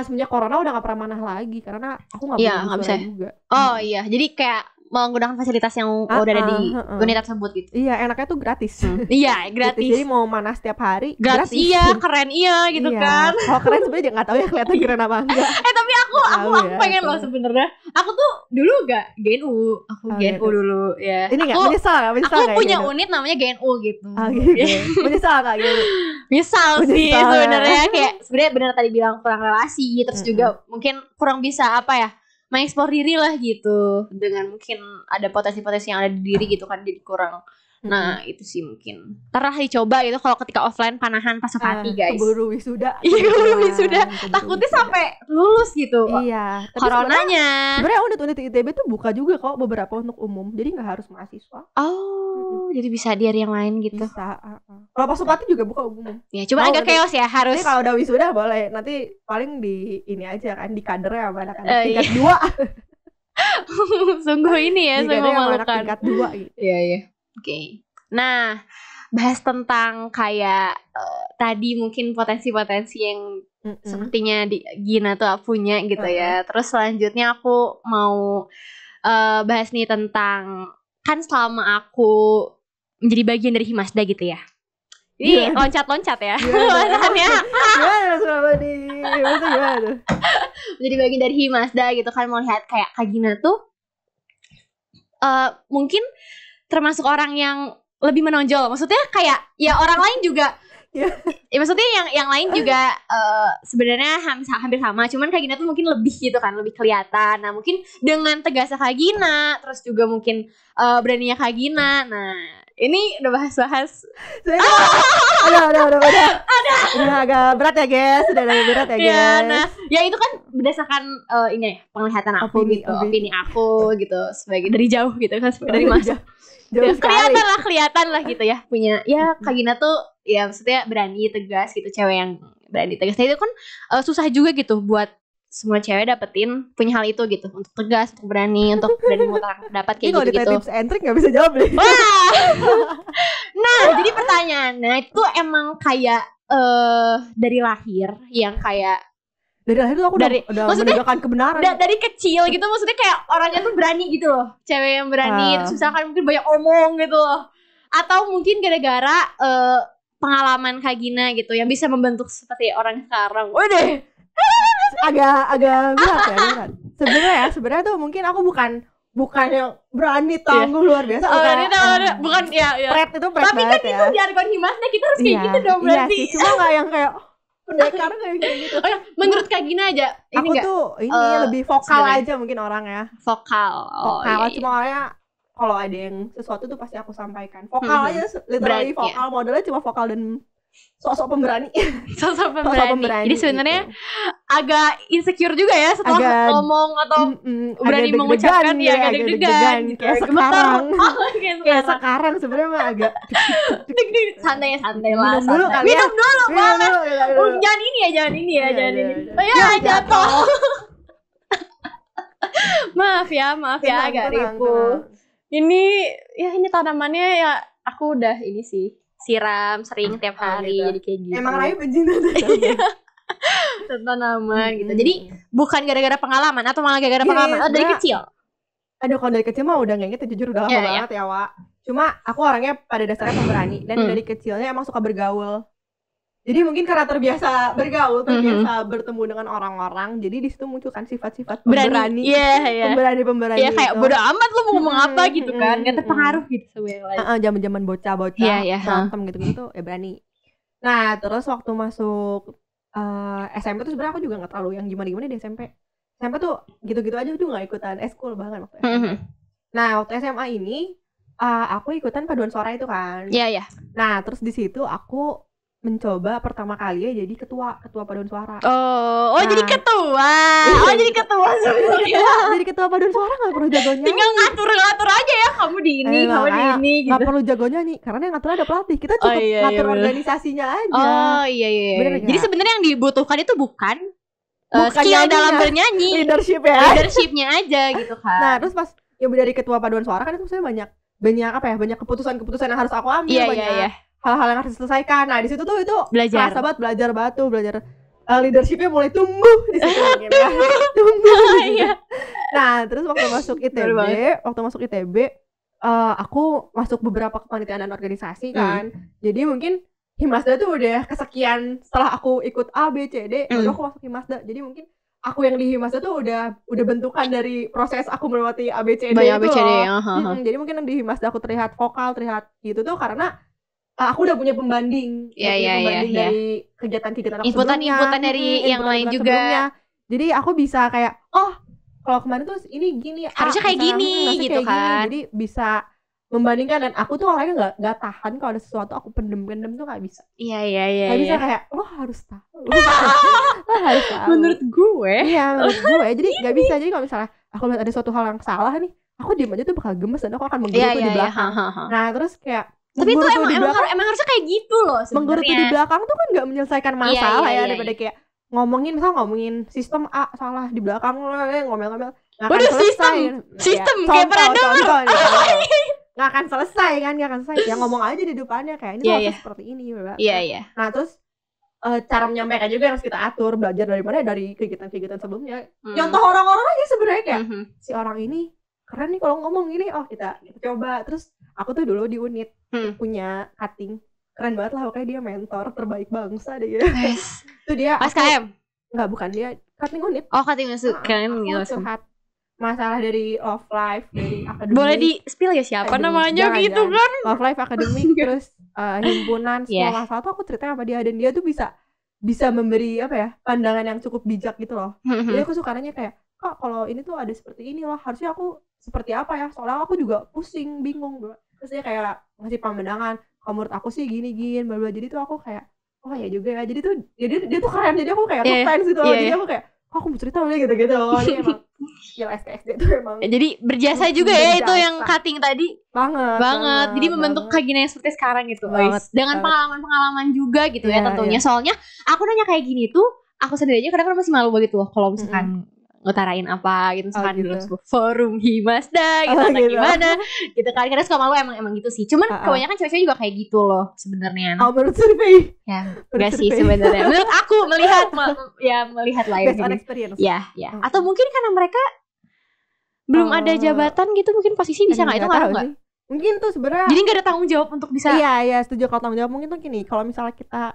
semenjak corona udah nggak pernah manah lagi karena aku nggak bisa juga. Oh iya, jadi kayak menggunakan fasilitas yang udah ada di unit tersebut gitu. Iya, enaknya tuh gratis. Iya, gratis. Jadi mau mana setiap hari gratis. Iya, keren gitu kan. Kalau keren sebenarnya nggak tahu ya kelihatan keren apa enggak. Tapi aku pengen loh sebenarnya. Aku tuh dulu gak GNU. Aku GNU dulu ya. Ini enggak menyesal aku punya unit namanya GNU gitu. Menyesal enggak gitu? Menyesal sih sebenarnya, kayak sebenarnya benar tadi bilang kurang relasi, terus juga mungkin kurang bisa mengeksplor diri lah gitu, dengan mungkin ada potensi-potensi yang ada di diri gitu kan, jadi kurang. Nah itu sih mungkin ntar dicoba gitu kalau ketika offline panahan pas hati guys. Keburu wisuda. Iya keburu wisuda. Takutnya sampai lulus gitu. Iya. Coronanya. Sebenarnya unit-unit ITB tuh buka juga kok beberapa untuk umum. Jadi nggak harus mahasiswa. Oh, jadi bisa di hari yang lain gitu. Bisa. Kalau pas Supati juga buka umum. Ya, cuma agak chaos ya harus. Jadi kalau udah wisuda boleh. Nanti paling di ini aja kan di kadernya sama anak-anak tingkat 2. Sungguh ini ya, sungguh memalukan. Tingkat 2 gitu. Iya. Oke. Nah, bahas tentang kayak tadi mungkin potensi-potensi yang sepertinya Gina tuh punya gitu ya. Terus selanjutnya aku mau bahas nih tentang kan selama aku menjadi bagian dari Himasda gitu ya. Ini loncat-loncat ya. Loncatannya. Gimana selama di Himasda gimana tuh? Menjadi bagian dari Himasda gitu kan, melihat kayak Kak Gina tuh mungkin termasuk orang yang lebih menonjol. Maksudnya kayak ya orang lain juga ya maksudnya yang lain juga sebenarnya hampir sama, cuman Kak Gina tuh mungkin lebih gitu kan, lebih kelihatan. Nah mungkin dengan tegasnya Kak Gina, terus juga mungkin beraninya Kak Gina. Nah ini udah bahas-bahas. Udah agak berat ya guys, udah agak berat ya guys. Ya, nah ya itu kan berdasarkan ini penglihatan aku opini aku gitu, sebagai dari jauh gitu kan, dari masa. Ya, kelihatan lah gitu ya, punya ya Kak Gina tuh ya maksudnya berani, tegas gitu, cewek yang berani, tegas. Nah itu kan susah juga gitu buat semua cewek dapetin punya hal itu gitu, untuk tegas, untuk berani mengutarakan pendapat kayak gitu. Kalau tips and trick nggak bisa jawab deh. Nah jadi pertanyaannya itu emang kayak dari lahir yang kayak dari lahir tuh aku udah menegakkan kebenaran. Dari kecil gitu, maksudnya kayak orangnya tuh berani gitu loh, cewek yang berani. Terus misalkan mungkin banyak omong gitu loh, atau mungkin gara-gara pengalaman Kak Gina gitu yang bisa membentuk seperti orang sekarang. Waduh, agak berat ya. Sebenarnya tuh mungkin aku bukan yang berani tangguh luar biasa. Bukan ya. Pret itu pret tapi banget kan itu jargon Himasda, kita harus kayak gitu dong berarti. Iya sih, cuma nggak yang kayak pendekar kayak gitu. Menurut Kak Gina aja ini aku tuh lebih vokal aja mungkin orangnya. Vokal. Cuma orangnya kalau ada yang sesuatu tuh pasti aku sampaikan. Vokal aja, literally vokal. Modelnya cuma vokal dan sosok pemberani. Sosok pemberani. Jadi sebenarnya agak insecure juga ya setelah ngomong atau berani mengucapkan, ya agak deg-degan kayak sekarang sebenarnya mah agak santai lah. Minum dulu banget. Jangan ini ya. Ya jatuh. Maaf ya agak ripuh. Ini tanamannya ya aku udah ini sih siram sering tiap hari gitu. Jadi kayak gitu. Emang Rayu pencinta tanaman gitu. Jadi bukan gara-gara pengalaman atau malah gara-gara pengalaman dari kecil. Aduh, kalau dari kecil mah udah nggak gitu, jujur udah lama banget ya Wak. Cuma aku orangnya pada dasarnya pemberani dan dari kecilnya emang suka bergaul. Jadi mungkin karena terbiasa bergaul, terbiasa bertemu dengan orang-orang, jadi di situ munculkan sifat-sifat pemberani. Pemberani. Iya kayak bodo amat lu mau ngomong apa gitu kan, nggak terpengaruh gitu sebenarnya. Zaman-zaman bocah-bocah berantem gitu ya berani. Nah terus waktu masuk SMP tuh sebenarnya aku juga nggak terlalu yang gimana-gimana di SMP. SMP tuh gitu-gitu aja, tuh nggak ikutan eskul bahkan waktu SMP. Nah waktu SMA ini aku ikutan paduan suara itu kan. Iya. Nah terus di situ aku mencoba pertama kali ya jadi ketua paduan suara. Jadi ketua. Jadi ketua sebenarnya. Jadi ketua paduan suara nggak perlu jagonya. Tinggal ngatur aja ya, kamu di ini, kamu di ini gitu. Nggak perlu jagonya nih, karena yang ngatur ada pelatih. Kita cukup ngatur organisasinya aja. Iya. Jadi sebenarnya yang dibutuhkan itu bukan skill dalam bernyanyi, leadershipnya aja gitu kan. Nah terus pas yang dari ketua paduan suara kan itu maksudnya banyak keputusan yang harus aku ambil, hal-hal yang harus diselesaikan. Nah di situ tuh itu belajar leadershipnya mulai tumbuh di situ gitu ya. Nah terus waktu masuk ITB aku masuk beberapa kepanitiaan dan organisasi kan. Jadi mungkin Himasda tuh udah kesekian setelah aku ikut A, B, C, D, baru aku masuk Himasda. Jadi mungkin aku yang di Himasda tuh udah bentukan dari proses aku melewati A, B, C, D itu loh. Jadi mungkin di Himasda aku terlihat vokal, terlihat gitu tuh karena aku udah punya pembanding dari kegiatan aku inputan dari yang lain juga. Jadi aku bisa kayak kalau kemarin tuh ini gini, harusnya kayak misalnya, gini harusnya gitu kayak kan. gini. Jadi bisa membandingkan, dan aku tuh orangnya nggak tahan kalau ada sesuatu aku pendem tuh nggak bisa. Iya. Nggak bisa kayak lo harus tahu. Lo harus tahu. Menurut gue. Iya, menurut gue. Jadi nggak bisa. Jadi kalau misalnya aku lihat ada suatu hal yang salah nih, aku diam aja tuh bakal gemes dan aku akan menggerutu di belakang. Nah terus kayak tapi itu emang harusnya kayak gitu loh sebenarnya. Menggerutu di belakang tuh kan nggak menyelesaikan masalah daripada kayak ngomongin sistem A salah di belakang ngomel-ngomel nggak akan selesai. Sistem kayak pernah dengar. Nggak akan selesai kan, ya ngomong aja di depannya kayak ini harus seperti ini. Iya. Nah terus cara menyampaikan juga harus kita atur, belajar dari mana, dari kegiatan-kegiatan sebelumnya. Contoh orang-orang aja sebenarnya kayak si orang ini keren nih kalau ngomong gini, kita coba. Terus aku tuh dulu di unit punya cutting, keren banget lah, pokoknya dia mentor terbaik bangsa deh gitu. Itu dia SKM? Enggak, bukan, dia cutting unit. Oh, cutting unit keren gitu. Curhat masalah dari love life, dari akademik. Boleh di spill ya siapa namanya gitu kan? Love life, akademik, terus himpunan, semua masalah tuh aku cerita sama dia, dan dia tuh bisa memberi pandangan yang cukup bijak gitu loh. Jadi aku suka nanya kayak, Kak kalau ini tuh ada seperti ini loh, harusnya aku seperti apa ya, soalnya aku juga pusing, bingung. Terus dia kayak ngasih pandangan, kalau menurut aku sih gini, bla. Jadi tuh aku kayak, oh ya juga ya. Jadi tuh dia tuh keren, jadi aku kayak fans gitu loh. Jadi aku kayak, aku mau cerita udah gitu. Ini emang skill SKSD tuh emang. Jadi berjasa juga ya itu yang cutting tadi. Banget. Jadi membentuk Kagina yang seperti sekarang gitu. Dengan pengalaman juga gitu ya tentunya. Soalnya aku nanya kayak gini tuh, aku sendiri aja kadang-kadang masih malu banget loh kalau misalkan ngutarain apa gitu, misalkan di dalam sebuah forum Himasda gitu atau gimana gitu kan. Kadang suka malu, emang gitu sih. Cuman kebanyakan cewek-cewek juga kayak gitu loh sebenarnya. Menurut survei? Ya, enggak sih sebenarnya. Menurut aku melihat lain. Based on experience. Ya. Atau mungkin karena mereka belum ada jabatan gitu, mungkin posisi bisa nggak, itu ngaruh nggak? Mungkin tuh sebenarnya. Jadi nggak ada tanggung jawab untuk bisa. Iya, setuju. Kalau tanggung jawab mungkin tuh gini, kalau misalnya kita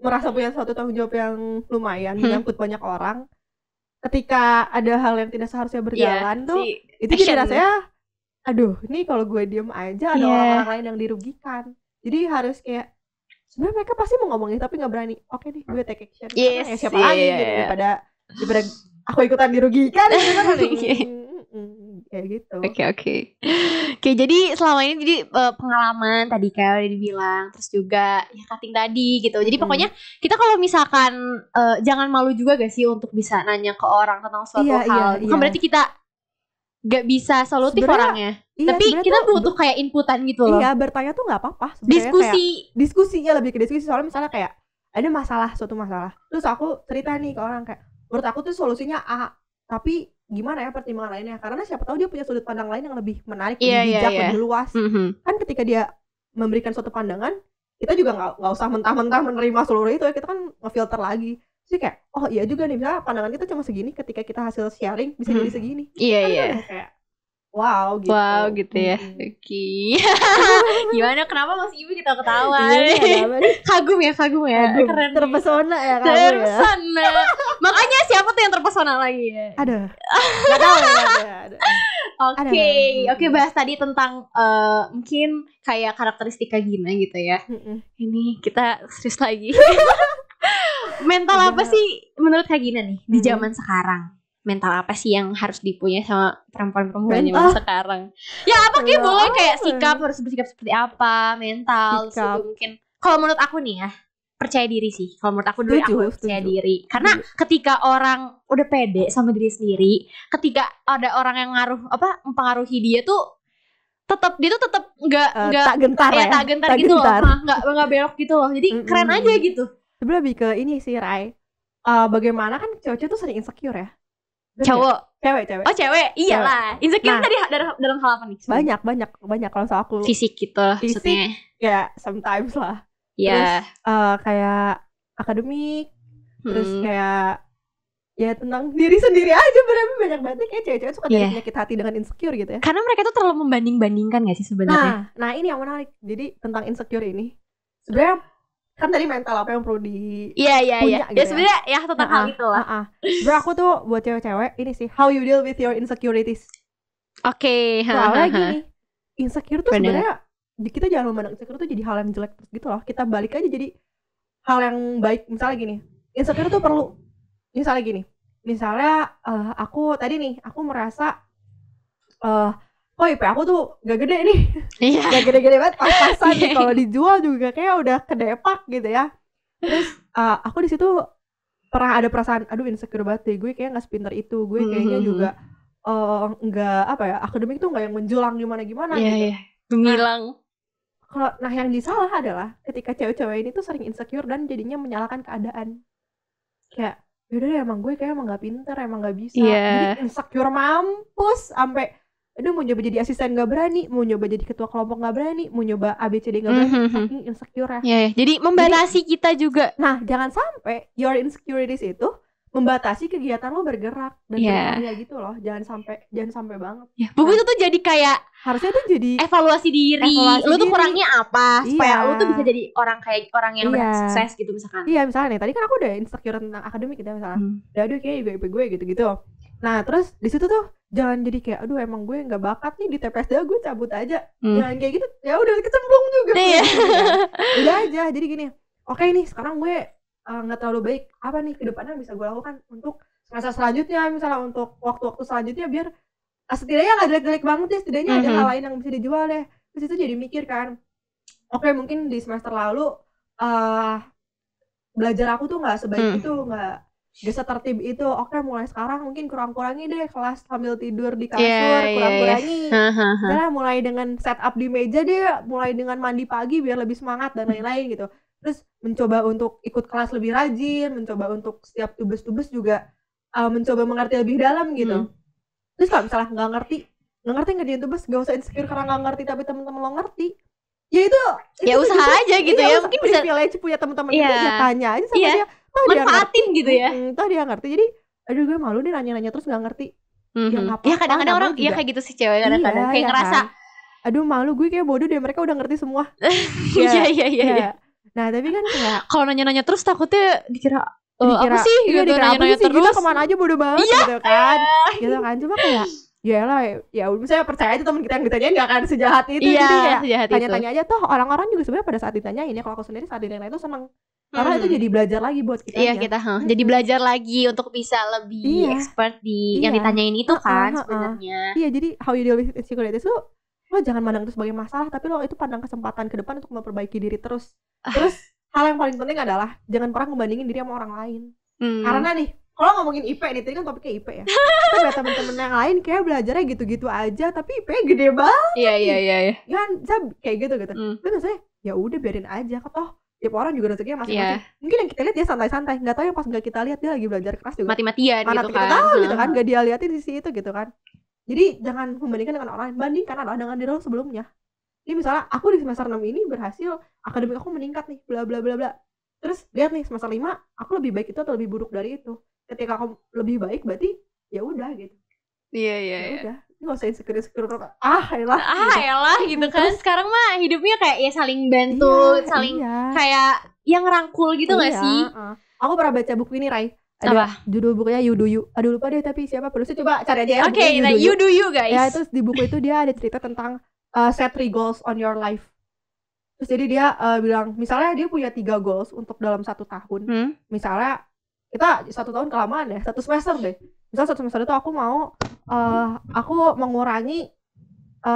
merasa punya suatu tanggung jawab yang lumayan, menyangkut banyak orang, ketika ada hal yang tidak seharusnya berjalan tuh, itu jadi rasanya, aduh, ini kalau gue diem aja ada orang-orang lain yang dirugikan. Jadi harus kayak, sebenarnya mereka pasti mau ngomongin tapi nggak berani. Oke nih, gue take action. Karena ya siapa lagi gitu, daripada aku ikutan dirugikan gitu kan. Kayak gitu. Oke, jadi selama ini jadi pengalaman tadi kayak udah dibilang, terus juga ya cutting tadi gitu. Jadi pokoknya kita kalau misalkan jangan malu juga gak sih untuk bisa nanya ke orang tentang suatu hal. Bukan berarti kita gak bisa solutif orangnya. Tapi kita butuh kayak inputan gitu loh. Iya, bertanya tuh gak apa-apa. Diskusinya lebih ke diskusi. Soalnya misalnya kayak ada suatu masalah, terus aku cerita nih ke orang kayak, menurut aku tuh solusinya A, tapi gimana ya pertimbangan lainnya, karena siapa tahu dia punya sudut pandang lain yang lebih menarik, lebih bijak, lebih luas. Kan ketika dia memberikan suatu pandangan, kita juga nggak usah mentah-mentah menerima seluruh itu ya, kita kan ngefilter lagi. Jadi kayak, oh iya juga nih, misalnya pandangan kita cuma segini, ketika kita hasil sharing bisa jadi segini. Iya. Kayak wow gitu ya. Oke. Gimana, kenapa Mas Ibu kita ketawa? Kagum ya. Keren. Terpesona ya kamu ya. Makanya siapa tuh yang terpesona lagi ya? Aduh. Gak tahu ya. Oke, bahas tadi tentang mungkin kayak karakteristik Kagina gitu ya. Ini kita serius lagi. Mental apa sih menurut Kagina nih di zaman sekarang? Mental apa sih yang harus dipunya sama perempuan-perempuan zaman sekarang? Ya apa kayak boleh kayak sikap, harus bersikap seperti apa, mental, mungkin. Kalau menurut aku nih ya, percaya diri sih. Kalau menurut aku dulu aku percaya diri. Karena ketika orang udah pede sama diri sendiri, ketika ada orang yang mempengaruhi dia tuh dia tuh tetap nggak tak gentar gitu loh, nggak belok gitu loh. Jadi keren aja gitu. Sebenarnya lebih ke ini sih, Rai. Bagaimana kan cewek-cewek tuh sering insecure ya. Cewek. Oh cewek, iyalah. Insecure dari dalam hal apa nih? Banyak kalau soal aku. Fisik gitu lah maksudnya. Ya sometimes lah. Terus kayak akademik, terus kayak ya tentang diri sendiri aja, bener-bener banyak banget kayak cewek-cewek suka jadi penyakit hati dengan insecure gitu ya. Karena mereka tuh terlalu membanding-bandingkan gak sih sebenarnya? Nah ini yang menarik. Jadi tentang insecure ini sebenarnya kan tadi mental apa yang perlu punya gitu ya sebenarnya ya tentang hal itu lah. Sebenarnya aku tuh buat cewek-cewek ini sih, how you deal with your insecurities. Oke. Soalnya gini, insecure tuh sebenarnya kita jangan memandang insecure tuh jadi hal yang jelek terus gitu loh. Kita balik aja jadi hal yang baik. Misalnya gini, insecure tuh perlu, misalnya gini, misalnya aku tadi nih, aku merasa kok IP aku tuh gak gede nih. Iya. Gak gede-gede banget, pas-pasan nih, kalau dijual juga kayak udah kedepak gitu ya. Terus aku di situ pernah ada perasaan, aduh insecure banget deh, gue kayak nggak sepinter itu, gue kayaknya juga nggak apa ya, akademik tuh nggak yang menjulang gimana gitu. Gemilang. Nah yang disalah adalah ketika cewek-cewek ini tuh sering insecure dan jadinya menyalahkan keadaan. Kayak yaudah deh, emang gue kayak emang nggak pinter, emang nggak bisa. Jadi insecure mampus sampai aduh mau nyoba jadi asisten nggak berani, mau nyoba jadi ketua kelompok nggak berani, mau nyoba ABCD nggak berani, saking insecure ya. Jadi membatasi kita juga. Nah jangan sampai your insecurities itu membatasi kegiatan lo bergerak dan berkarya gitu loh. Jangan sampai banget. Buku itu tuh jadi kayak harusnya tuh jadi evaluasi diri. Lu tuh kurangnya apa supaya lu tuh bisa jadi orang yang bersukses gitu misalkan. Iya, misalnya nih tadi kan aku udah insecure tentang akademik gitu misalnya. Aduh kayak IP gue gitu-gitu. Nah terus di situ tuh jangan jadi kayak aduh emang gue nggak bakat nih di TPSDA, gue cabut aja. Jangan kayak gitu. Ya udah kecemplung juga. Udah aja. Jadi gini, oke nih sekarang gue nggak terlalu baik, apa nih kedepannya bisa gue lakukan untuk semester selanjutnya, misalnya untuk waktu-waktu selanjutnya, biar setidaknya nggak jelek-jelek banget ya, setidaknya ada hal lain yang bisa dijual deh. Terus itu jadi mikir kan, oke mungkin di semester lalu belajar aku tuh nggak sebaik itu, nggak setertib itu. Oke mulai sekarang mungkin kurang-kurangi deh kelas sambil tidur di kasur, kurang-kurangi. Misalnya mulai dengan setup di meja deh, mulai dengan mandi pagi biar lebih semangat dan lain-lain gitu. Terus mencoba untuk ikut kelas lebih rajin, mencoba untuk setiap tugas-tugas juga mencoba mengerti lebih dalam gitu. Terus kalau misalnya nggak ngerti ngerjain tugas, gak usah insecure karena nggak ngerti tapi teman-teman lo ngerti. Ya itu usaha aja gitu ya. Mungkin bisa privilege punya teman-teman gitu, ya tanya aja sama dia. Manfaatin gitu ya. Toh dia ngerti. Jadi aduh gue malu nih nanya-nanya terus nggak ngerti. Ya kadang-kadang orang ya kayak gitu sih cewek, kadang-kadang kayak ngerasa aduh malu, gue kayak bodoh deh, mereka udah ngerti semua. Iya. Nah tapi kan kayak kalau nanya-nanya terus takutnya dikira apa sih gitu, nanya-nanya terus kita kemana aja bodoh banget gitu kan. Gitu kan, cuma kayak ya misalnya percaya aja teman kita yang ditanyain gak akan sejahat itu. Jadi kayak tanya-tanya aja. Toh orang-orang juga sebenarnya pada saat ditanyain ya, kalau aku sendiri saat ditanya itu seneng karena itu jadi belajar lagi buat kita. Iya kita jadi belajar lagi untuk bisa lebih expert di yang ditanyain itu kan sebenarnya. Iya, jadi how you deal with insecurities itu lo jangan mandang itu sebagai masalah, tapi lo itu pandang kesempatan ke depan untuk memperbaiki diri terus. Terus hal yang paling penting adalah jangan pernah ngebandingin diri sama orang lain. Karena nih kalau ngomongin IP nih, tadi kan topiknya IP ya. Kita lihat temen-temen yang lain kayak belajarnya gitu-gitu aja, tapi IP-nya gede banget. Iya. Kan kayak gitu. Terus maksudnya ya udah biarin aja, toh tiap orang juga rezekinya masing-masing. Mungkin yang kita lihat dia santai-santai, nggak tahu yang pas nggak kita lihat dia lagi belajar keras juga. Mati-matian mana gitu kita kan. Tahu gitu kan, nggak dia liatin sisi itu gitu kan. Jadi jangan membandingkan dengan orang lain, bandingkan adalah dengan diri lo sebelumnya. Jadi misalnya aku di semester 6 ini berhasil, akademik aku meningkat nih, bla bla bla bla. Terus lihat nih semester 5 aku lebih baik itu atau lebih buruk dari itu. Ketika aku lebih baik berarti ya udah gitu. Iya. Ya udah, nggak usah insecure elah gitu kan. Terus, sekarang mah hidupnya kayak ya saling bantu, saling kayak yang rangkul gitu nggak sih? Aku pernah baca buku ini, Rai. Ada judul bukunya You Do You. Aduh lupa deh tapi siapa penulisnya, coba cari aja ya. Oke, You Do You guys. Ya terus di buku itu dia ada cerita tentang set 3 goals on your life. Terus jadi dia bilang misalnya dia punya 3 goals untuk dalam 1 tahun. Misalnya kita 1 tahun kelamaan ya, 1 semester deh. Misal 1 semester itu aku mau aku mengurangi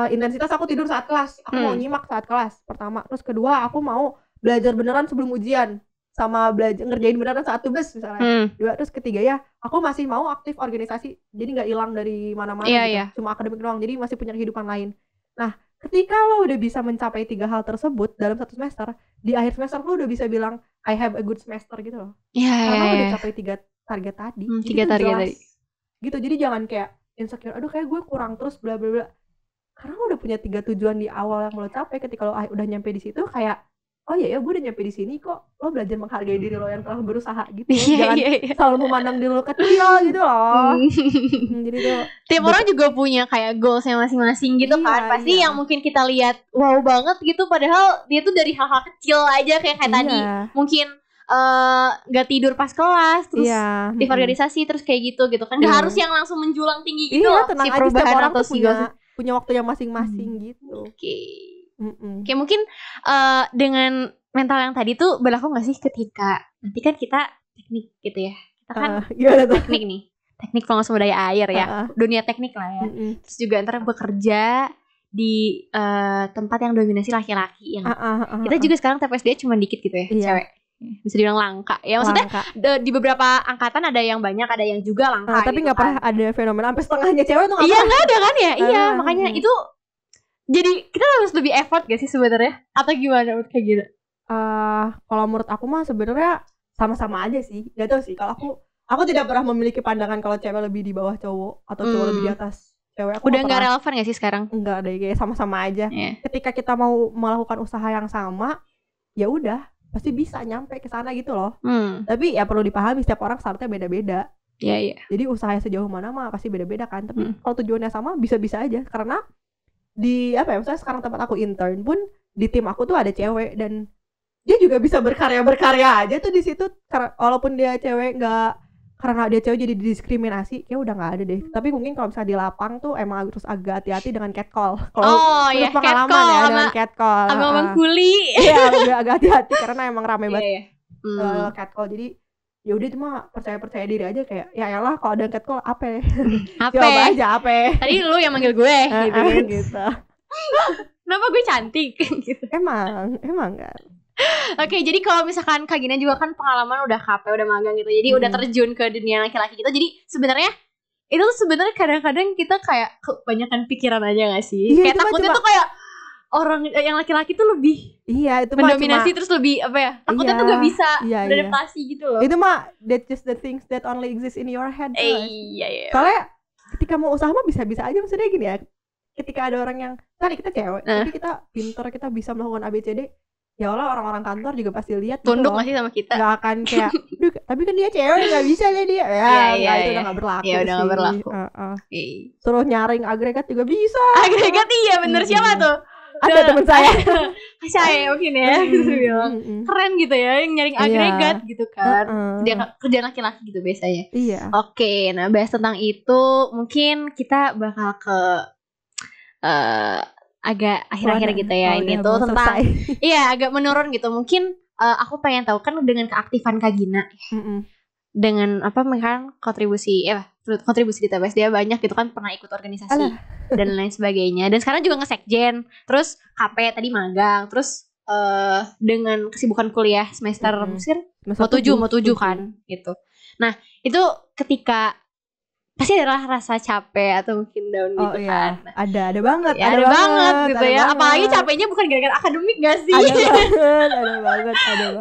intensitas aku tidur saat kelas. Aku mau nyimak saat kelas pertama. Terus kedua aku mau belajar beneran sebelum ujian, sama belajar ngerjain beneran saat tugas misalnya. Terus ketiga ya aku masih mau aktif organisasi, jadi nggak hilang dari mana-mana gitu. Cuma akademik doang, jadi masih punya kehidupan lain. Nah ketika lo udah bisa mencapai 3 hal tersebut dalam 1 semester, di akhir semester lo udah bisa bilang I have a good semester gitu loh. Karena lo udah capai 3 target tadi. 3 target tadi gitu. Jadi jangan kayak insecure, aduh kayak gue kurang terus bla bla bla. Karena lo udah punya 3 tujuan di awal yang lo capai. Ketika lo udah nyampe di situ kayak oh iya gue udah nyampe di sini kok. Lo belajar menghargai diri lo yang telah berusaha gitu. Jangan selalu memandang diri lo kecil gitu loh. Jadi tuh tiap orang juga punya kayak goalsnya masing-masing gitu kan. Pasti yang mungkin kita lihat wow banget gitu, padahal dia tuh dari hal-hal kecil aja kayak tadi mungkin gak tidur pas kelas, terus di organisasi, terus kayak gitu kan. Gak harus yang langsung menjulang tinggi gitu loh, si perubahan atau si punya waktu yang masing-masing gitu. Oke, mungkin dengan mental yang tadi tuh berlaku gak sih ketika nanti kan kita teknik gitu ya. Kita kan teknik nih. teknik penguasaan daya air ya, dunia teknik lah ya. Terus juga ntar bekerja di tempat yang dominasi laki-laki yang kita juga sekarang TPSD cuma dikit gitu ya, cewek. Bisa dibilang langka. Ya maksudnya di beberapa angkatan ada yang banyak, ada yang juga langka. Tapi gitu nggak pernah ada fenomena sampai setengahnya cewek tuh nggak Iya pernah. nggak ada kan ya? Iya makanya itu jadi kita harus lebih effort gak sih sebenarnya? Atau gimana menurut kayak gitu? Kalau menurut aku mah sebenarnya sama-sama aja sih. Gak tau sih. Kalau aku tidak pernah memiliki pandangan kalau cewek lebih di bawah cowok atau cowok lebih di atas cewek. Aku udah nggak relevan gak sih sekarang? Enggak deh, kayak sama-sama aja. Ketika kita mau melakukan usaha yang sama, ya udah pasti bisa nyampe ke sana gitu loh. Tapi ya perlu dipahami setiap orang startnya beda-beda. Iya. Jadi usahanya sejauh mana mah pasti beda-beda kan. Tapi kalau tujuannya sama bisa-bisa aja. Karena di misalnya sekarang tempat aku intern pun di tim aku tuh ada cewek dan dia juga bisa berkarya aja tuh di situ. Walaupun dia cewek karena dia cewek jadi didiskriminasi, kayak udah nggak ada deh. Tapi mungkin kalau misalnya di lapang tuh emang harus agak hati-hati dengan catcall. Kalau pengalaman catcall ya dengan catcall. Sama kuli. Iya, agak hati-hati karena emang rame banget catcall. Jadi ya udah cuma percaya diri aja kayak ya elah kalau ada catcall apa? Coba aja apa? Tadi lu yang manggil gue gitu kan. Gitu. Kenapa gue cantik gitu. Emang kan. Oke, jadi kalau misalkan Kak Gina juga kan pengalaman udah KP, udah magang gitu. Jadi udah terjun ke dunia laki-laki gitu. Jadi sebenarnya itu tuh sebenarnya kadang-kadang kita kayak kebanyakan pikiran aja gak sih? Iya, kayak takutnya tuh kayak orang yang laki-laki tuh lebih itu mendominasi terus lebih apa ya? Takutnya tuh gak bisa beradaptasi gitu loh. Itu mah that's just the things that only exist in your head. Iya. Soalnya ketika mau usaha mah bisa-bisa aja, maksudnya gini ya. Ketika ada orang yang tadi kita cewek, tapi kita pintar, kita bisa melakukan ABCD. Ya Allah, orang-orang kantor juga pasti lihat tunduk masih sama kita. Gak akan kayak tapi kan dia cewek gak bisa deh dia. Itu udah gak berlaku. Iya udah gak berlaku. Suruh nyaring agregat juga bisa. Agregat iya bener. Siapa tuh? Ada temen saya. Saya mungkin ya keren gitu ya yang nyaring agregat gitu kan. Kerjaan laki-laki gitu biasanya. Iya. Oke, nah bahas tentang itu mungkin kita bakal ke agak akhir-akhir gitu ya. Ini tuh tentang agak menurun gitu. Mungkin aku pengen tahu kan dengan keaktifan Kak Gina dengan apa kan kontribusi di TPS dia banyak gitu kan, pernah ikut organisasi dan lain sebagainya, dan sekarang juga nge-sekjen, terus KP tadi magang, terus dengan kesibukan kuliah semester mau 7 kan gitu. Nah itu ketika pasti adalah rasa capek atau mungkin down gitu kan. Ada banget. Ada banget gitu ya. Apalagi capeknya bukan gara-gara akademik gak sih? Ada banget.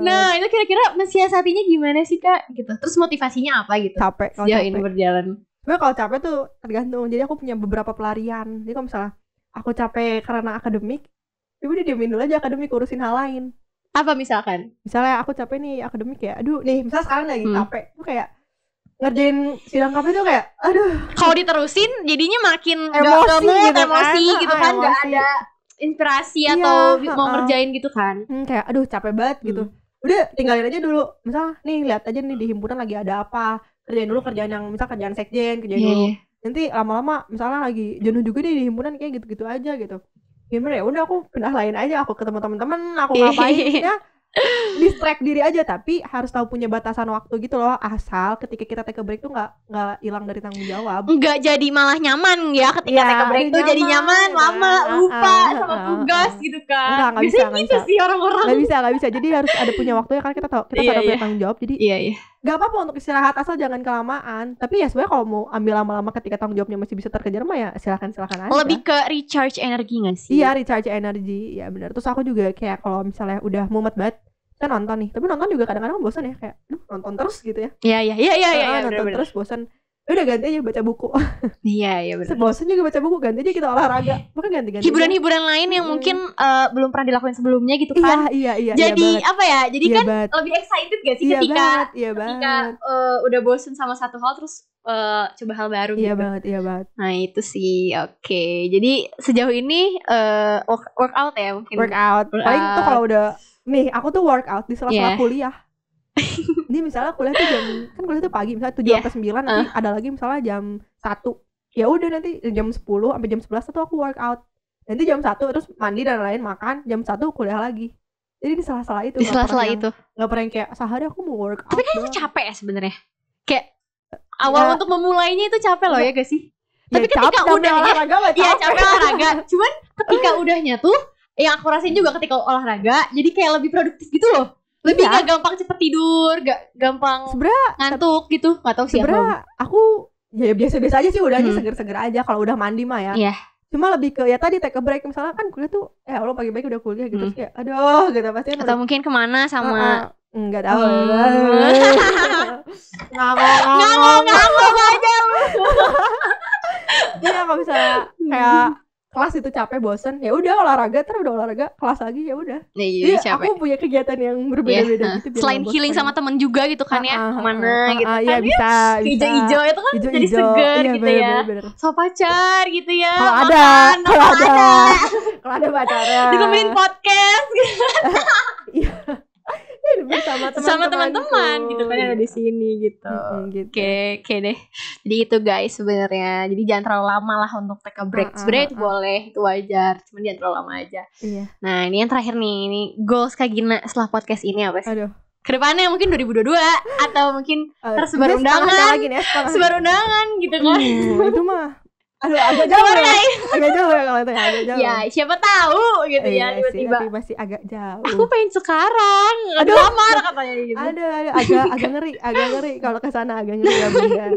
Nah, itu kira-kira mensiasatinya gimana sih Kak? Gitu. Terus motivasinya apa gitu? Capek kalau sejauh ini berjalan. Sebenarnya kalau capek tuh tergantung. Jadi aku punya beberapa pelarian. Jadi kalau misalnya aku capek karena akademik, ya udah diemin dulu aja akademik, urusin hal lain. Apa misalkan? Misalnya aku capek nih akademik ya. Aduh, nih misalnya sekarang lagi capek. Tuh kayak ngerjain sidang KP tuh kayak kalau diterusin jadinya makin emosi gitu kan, gak ada inspirasi atau mau ngerjain gitu kan. Kayak capek banget gitu. Udah tinggalin aja dulu. Misal nih lihat aja nih di himpunan lagi ada apa, kerjain dulu kerjaan yang misal kerjaan sekjen, kerjain dulu. Nanti lama-lama misalnya lagi jenuh juga nih di himpunan kayak gitu-gitu aja gitu. Gimana ya udah aku pindah lain aja, aku ketemu teman-teman, aku ngapain ya. Distract diri aja, tapi harus tahu punya batasan waktu gitu loh. Asal ketika kita take a break tuh nggak hilang dari tanggung jawab. Nggak jadi malah nyaman ya ketika take a break tuh jadi nyaman, lama lupa sama tugas gitu kan. Nggak bisa sih orang-orang. Nggak bisa. Jadi harus ada punya waktunya karena kita tahu kita sadar punya tanggung jawab. Jadi nggak apa-apa untuk istirahat asal jangan kelamaan. Tapi ya sebenarnya kalau mau ambil lama-lama ketika tanggung jawabnya masih bisa terkejar mah ya silakan aja. Lebih ke recharge energi nggak sih? Iya, recharge energi ya benar. Terus aku juga kayak kalau misalnya udah mumet banget, kita nonton nih, tapi nonton juga kadang-kadang bosan ya, kayak nonton terus gitu ya. Iya, nonton terus bosan. Udah ganti aja baca buku. Iya benar. Bosan juga baca buku, ganti aja kita olahraga. Mungkin ganti-ganti. Hiburan-hiburan lain yang mungkin belum pernah dilakuin sebelumnya gitu kan. Iya. Jadi apa ya? Jadi iya kan banget. Lebih excited gak sih ketika udah bosan sama satu hal terus coba hal baru gitu. Iya banget. Nah, itu sih. Oke. Jadi sejauh ini workout ya mungkin. Workout. Paling tuh kalau udah nih, aku tuh workout di sela-sela kuliah. Ini misalnya kuliah tuh kuliah tuh pagi, misalnya 7 sampai 9, nanti ada lagi misalnya jam 1. Ya udah nanti jam 10 sampai jam 11 tuh aku workout. Nanti jam 1 terus mandi dan lain makan, jam 1 kuliah lagi. Jadi di sela-sela itu. Di sela-sela itu. Enggak pernah yang kayak sehari aku mau workout. Tapi kan itu capek ya sebenarnya. Kayak awal untuk memulainya itu capek loh ya gak sih? Ya, Tapi ketika udahnya, olahraga iya capek olahraga. Cuman ketika udahnya tuh, yang aku rasain juga ketika olahraga, jadi kayak lebih produktif gitu loh. Lebih gak gampang cepet tidur, gak gampang ngantuk gitu. Gak tau sih aku ya biasa-biasa aja sih udahnya seger-seger aja kalau udah mandi mah ya. Iya. Cuma lebih ke ya tadi take a break, misalnya kan kuliah tuh Allah pagi-pagi udah kuliah gitu kayak aduh gitu pasti kan. Atau mungkin kemana sama enggak tahu. Ngomong aja lu. Iya kalau misalnya kayak kelas itu capek bosen ya udah olahraga, terus udah olahraga kelas lagi ya udah. Jadi capek. aku punya kegiatan yang berbeda-beda gitu. Selain healing sama temen juga gitu kan ya, kemana gitu kan. Iya bisa. Hijau-hijau itu kan jadi seger gitu ya. So pacar gitu ya. Kalau ada pacaran. Dikomenin podcast gitu. Iya. Bersama teman-teman gitu kan ada di sini gitu. Oke deh. Jadi itu guys sebenarnya. Jadi jangan terlalu lama lah untuk take a break. Sebenarnya itu boleh, itu wajar. Cuma jangan terlalu lama aja. Iya. Nah, ini yang terakhir nih. Ini goals Kak Gina setelah podcast ini apa sih? Aduh. Kedepannya mungkin 2022 atau mungkin tersebar undangan. Sebar undangan gitu kan. Itu mah aduh agak jauh ya kalau itu agak jauh. Ya siapa tahu gitu ya tiba-tiba. Tapi masih agak jauh. Aku pengen sekarang. Aduh lamar katanya gitu. Ada agak ngeri kalau ke sana agak ngeri ya Bunda.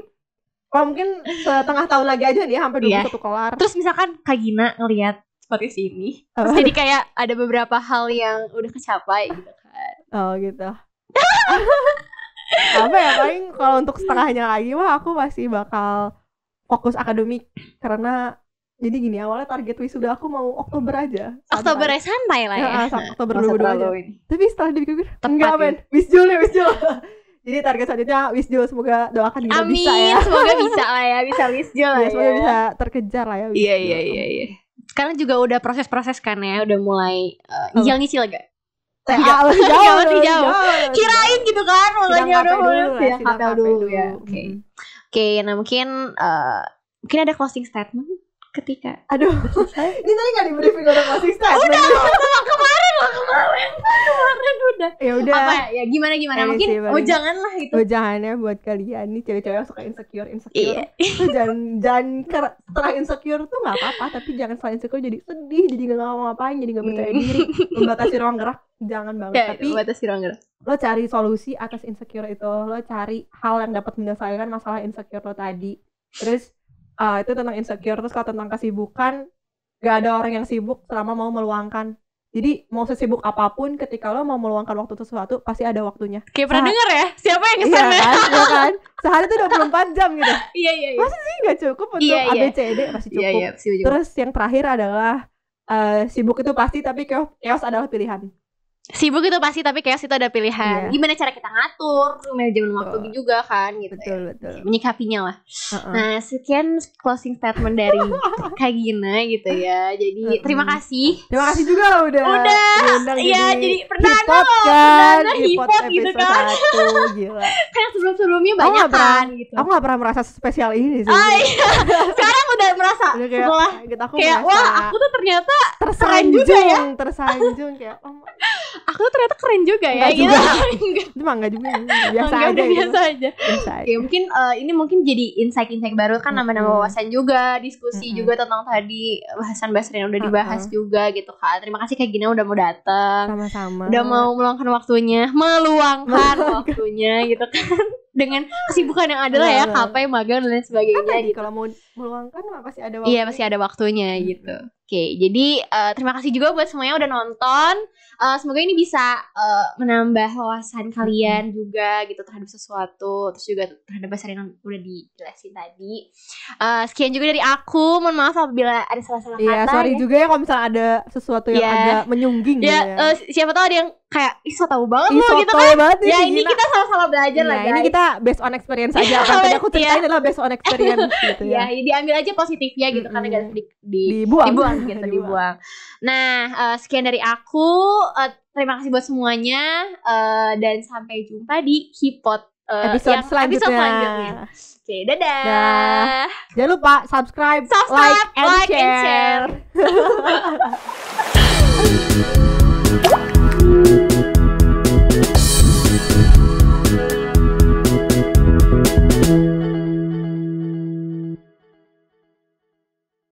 Kalau mungkin setengah tahun lagi aja nih sampai 21 kelar. Terus misalkan Kak Gina ngelihat podcast ini, terus jadi kayak ada beberapa hal yang udah kecapai gitu kan. Oh gitu. Apa ya paling kalau untuk setengahnya lagi mah aku masih bakal fokus akademik karena jadi gini awalnya target wisuda aku mau Oktober aja. Oktober santai lah ya. Oktober 2022 aja. Tapi setelah dipikir enggak men, wisjul. Jadi target selanjutnya wisjul, semoga doakan kita bisa ya. Amin, semoga bisa lah ya, bisa wisjul lah ya. Semoga bisa terkejar lah ya. Iya. Sekarang juga udah proses-proses kan ya, udah mulai nyicil gak? Lebih jauh. Kirain gitu kan, mulainya udah mulai KPL dulu ya. Oke, nah mungkin ada closing statement ketika. Aduh, ini tadi nggak di briefing udah closing statement. Udah, kemarin udah. Ya udah. Apa ya? Gimana? Mungkin janganlah gitu. Jangannya buat kalian nih cewek-cewek yang suka insecure. Jangan setelah insecure tuh nggak apa-apa, tapi jangan setelah insecure jadi sedih, jadi nggak ngapa-ngapain, jadi nggak percaya diri, membatasi ruang gerak. Jangan banget. Tapi membatasi ruang gerak. Lo cari solusi atas insecure itu, lo cari hal yang dapat menyelesaikan masalah insecure lo tadi. Terus itu tentang insecure. Terus kalau tentang kesibukan, gak ada orang yang sibuk selama mau meluangkan. Jadi mau sesibuk apapun, ketika lo mau meluangkan waktu sesuatu pasti ada waktunya. Kayak pernah denger ya, siapa yang kesana? Iya kan? Sehari itu 24 jam gitu. Iya. Masih sih gak cukup untuk ABCD, masih cukup. Iya, terus yang terakhir adalah sibuk itu pasti, tapi chaos adalah pilihan. Sibuk itu pasti, tapi chaos itu ada pilihan. Gimana cara kita ngatur manajemen waktu juga kan gitu. Betul. Menyikapinya lah. Nah, sekian closing statement dari Kak Gina gitu ya. Jadi terima kasih. Terima kasih juga udah. Iya, jadi perdana hipot gitu kan. Gila. Kan sebelum-sebelumnya banyak kan gitu. Aku gak pernah merasa spesial ini sih. Iya. Sekarang udah merasa setelah kayak wah, aku tuh ternyata tersanjung kayak aku tuh ternyata keren juga ya gitu. Cuma enggak juga. Biasa aja. Oke, mungkin ini mungkin jadi insight baru kan, nambah-nambah wawasan juga, diskusi juga tentang tadi bahasan-bahasan yang udah dibahas juga gitu kan. Terima kasih Kak Gina udah mau datang. Sama-sama. Udah mau meluangkan waktunya gitu kan. Dengan kesibukan yang ada lah ya, KP, magang dan lain sebagainya gitu. Kalau mau meluangkan pasti ada waktunya. Iya, pasti ada waktunya gitu. Oke, jadi terima kasih juga buat semuanya udah nonton. Semoga ini bisa menambah wawasan kalian juga gitu terhadap sesuatu, terus juga terhadap bahasan yang udah dijelasin tadi. Sekian juga dari aku. Mohon maaf apabila ada salah-salah kata. Iya, sorry juga ya kalau misalnya ada sesuatu yang agak menyungging gitu ya. Siapa tahu ada yang kayak so tahu banget lo gitu kan. Ya ini kita sama-sama belajar lah guys. Ini kita based on experience aja. Kan tadi aku ceritain adalah based on experience gitu ya. Ya, diambil aja positifnya gitu kan, enggak dibuang gitu, dibuang. Nah, sekian dari aku. Terima kasih buat semuanya dan sampai jumpa di Hipot episode selanjutnya. Oke, dadah. Jangan lupa subscribe, like and share.